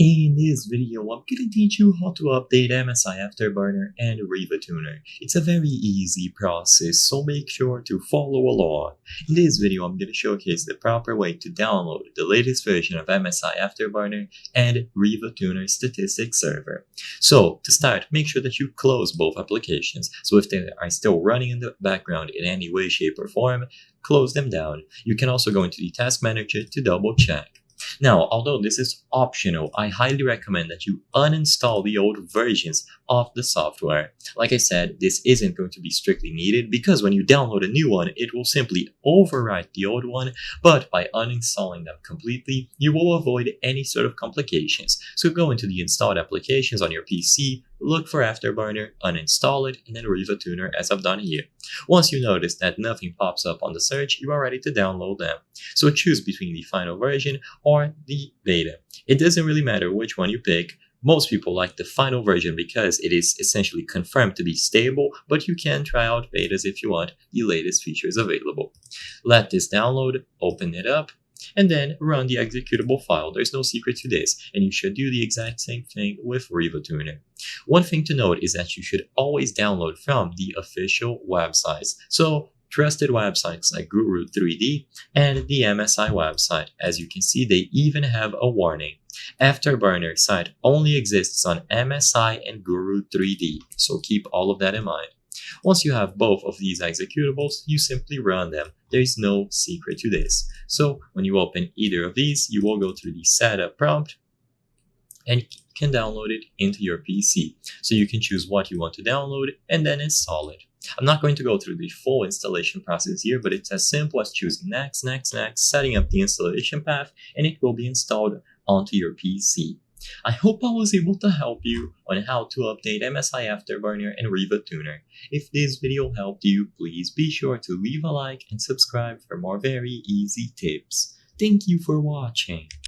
In this video, I'm gonna teach you how to update MSI Afterburner and RivaTuner. It's a very easy process, so make sure to follow along. In this video, I'm gonna showcase the proper way to download the latest version of MSI Afterburner and RivaTuner statistics server. So, to start, make sure that you close both applications. So if they are still running in the background in any way, shape, or form, close them down. You can also go into the task manager to double check. Now, although this is optional, I highly recommend that you uninstall the old versions of the software. Like I said, this isn't going to be strictly needed because when you download a new one, it will simply overwrite the old one, but by uninstalling them completely, you will avoid any sort of complications. So go into the installed applications on your PC, look for Afterburner, uninstall it, and then RivaTuner as I've done here. Once you notice that nothing pops up on the search, you are ready to download them. So choose between the final version or the beta. It doesn't really matter which one you pick. Most people like the final version because it is essentially confirmed to be stable, but you can try out betas if you want the latest features available. Let this download, open it up, and then run the executable file. There's no secret to this, and you should do the exact same thing with RivaTuner. One thing to note is that you should always download from the official websites. So trusted websites like Guru 3D and the MSI website. As you can see, they even have a warning. Afterburner site only exists on MSI and Guru 3D, so keep all of that in mind. Once you have both of these executables, you simply run them. There is no secret to this. So when you open either of these, you will go through the setup prompt and can download it into your PC. So you can choose what you want to download and then install it. I'm not going to go through the full installation process here, but it's as simple as choosing next, setting up the installation path, and it will be installed onto your PC. I hope I was able to help you on how to update MSI Afterburner and RivaTuner. If this video helped you, please be sure to leave a like and subscribe for more very easy tips. Thank you for watching.